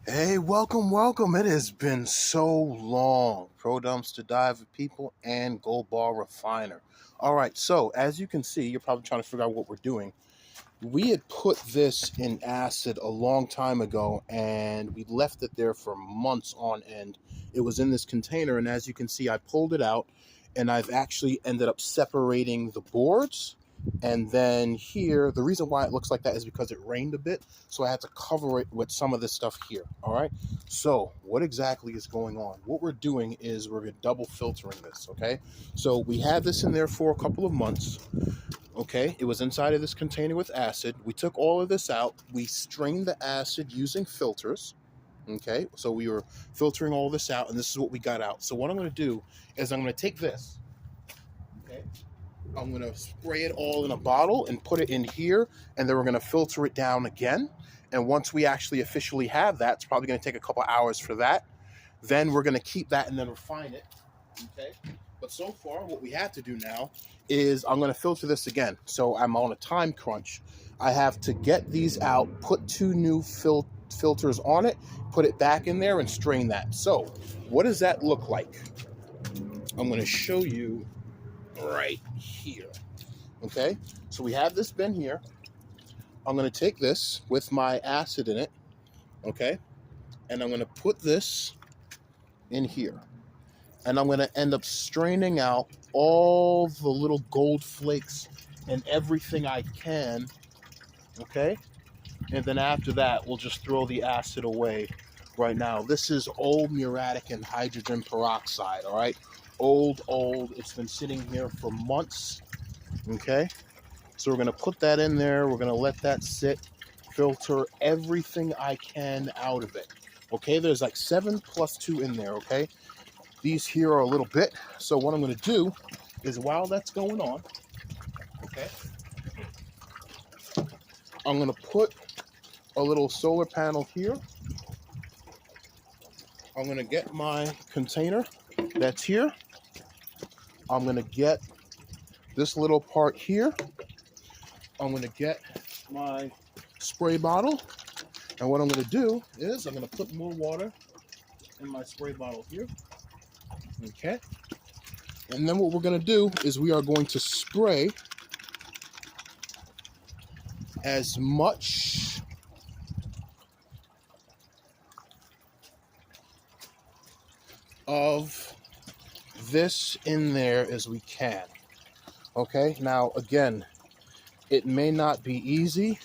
Hey, welcome. It has been so long. Pro dumpster diver people and gold bar refiner. All right, so as you can see, you're probably trying to figure out what we're doing. We had put this in acid a long time ago and we left it there for months on end. It was in this container, and as you can see, I pulled it out and I've actually ended up separating the boards. And then here, the reason why it looks like that is because it rained a bit, so I had to cover it with some of this stuff here. All right, so what exactly is going on? What we're doing is we're double filtering this. Okay, so we had this in there for a couple of months. Okay, it was inside of this container with acid. We took all of this out. We strained the acid using filters. Okay, so we were filtering all this out, and this is what we got out. So what I'm going to do is I'm going to take this. Okay, I'm going to spray it all in a bottle and put it in here, and then we're going to filter it down again. And once we actually officially have that, it's probably going to take a couple hours for that. Then we're going to keep that and then refine it. Okay, but so far what we have to do now is I'm going to filter this again. So I'm on a time crunch. I have to get these out, put two new filters on it, put it back in there and strain that. So what does that look like? I'm going to show you right here. Okay, so we have this bin here. I'm going to take this with my acid in it. Okay, and I'm going to put this in here. And I'm going to end up straining out all the little gold flakes and everything I can, okay? And then after that, we'll just throw the acid away right now. This is old muriatic and hydrogen peroxide, all right? Old. It's been sitting here for months, okay? So we're going to put that in there. We're going to let that sit, filter everything I can out of it, okay? There's like 7 + 2 in there, okay? These here are a little bit. So what I'm going to do is while that's going on, okay, I'm going to put a little solar panel here. I'm going to get my container that's here. I'm going to get this little part here. I'm going to get my spray bottle. And what I'm going to do is I'm going to put more water in my spray bottle here. Okay. And then what we're going to do is we are going to spray as much of this in there as we can. Okay, now again, it may not be easy,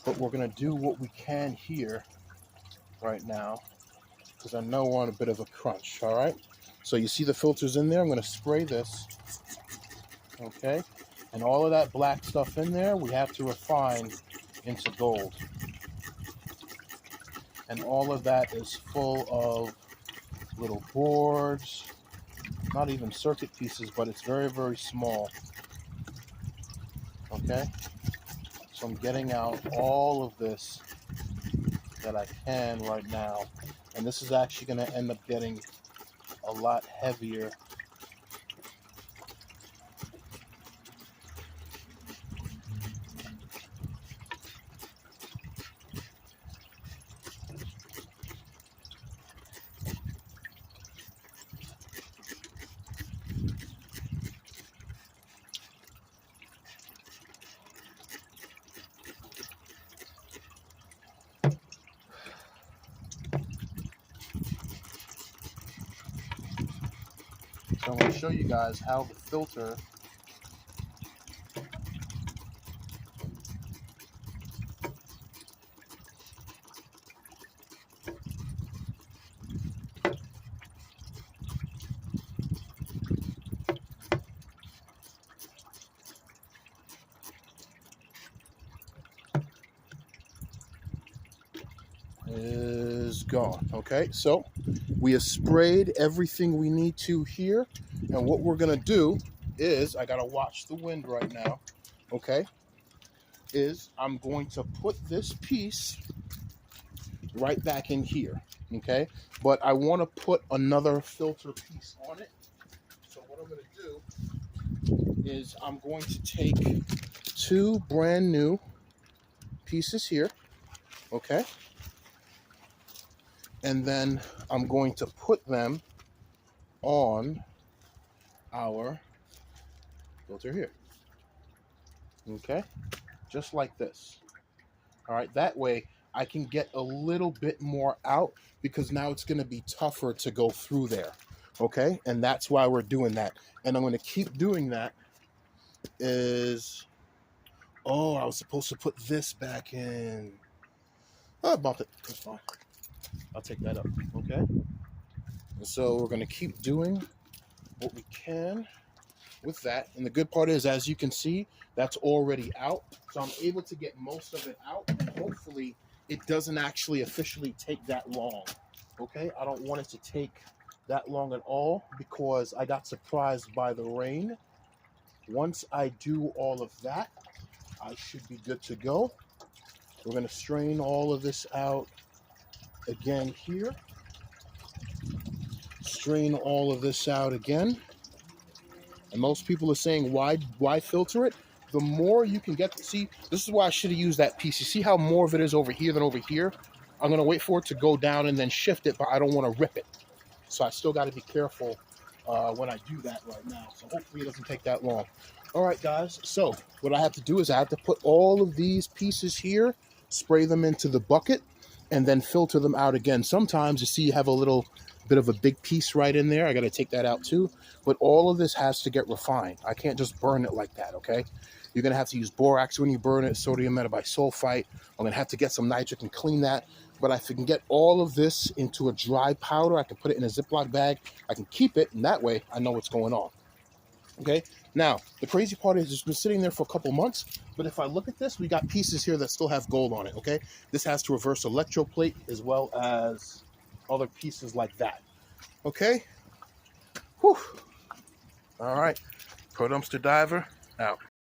but we're going to do what we can here right now because I know we're on a bit of a crunch. All right, so you see the filters in there. I'm going to spray this. Okay, and all of that black stuff in there we have to refine into gold, and all of that is full of little boards, not even circuit pieces, but it's very, very small. Okay, so I'm getting out all of this that I can right now, and this is actually going to end up getting a lot heavier. So I'm going to show you guys how the filter is gone. Okay, so we have sprayed everything we need to here, and what we're going to do is, I got to watch the wind right now, okay, is I'm going to put this piece right back in here, okay, but I want to put another filter piece on it. So what I'm going to do is I'm going to take 2 brand new pieces here, okay, And then I'm going to put them on our filter here. Okay, just like this. All right, that way I can get a little bit more out because now it's going to be tougher to go through there. Okay, and that's why we're doing that. And I'm going to keep doing that. Oh, I was supposed to put this back in. Oh, I bumped it. That's fine. I'll take that up. Okay, and so we're going to keep doing what we can with that. And the good part is, as you can see, that's already out. So I'm able to get most of it out. And hopefully it doesn't actually officially take that long. Okay, I don't want it to take that long at all because I got surprised by the rain. Once I do all of that, I should be good to go. We're going to strain all of this out again here. Strain all of this out again. And most people are saying, why filter it? The more you can get, see, this is why I should have used that piece. You see how more of it is over here than over here? I'm going to wait for it to go down and then shift it, but I don't want to rip it. So I still got to be careful when I do that right now. So hopefully it doesn't take that long. All right, guys. So what I have to do is I have to put all of these pieces here, spray them into the bucket, and then filter them out again. Sometimes you see you have a little bit of a big piece right in there. I got to take that out too. But all of this has to get refined. I can't just burn it like that, okay? You're going to have to use borax when you burn it, sodium metabisulfite. I'm going to have to get some nitric and clean that. But if I can get all of this into a dry powder, I can put it in a Ziploc bag. I can keep it, and that way I know what's going on. Okay, now the crazy part is it's been sitting there for a couple months, but if I look at this, we got pieces here that still have gold on it. Okay, this has to reverse electroplate as well as other pieces like that. Okay, whew. All right, Pro Dumpster Diver out.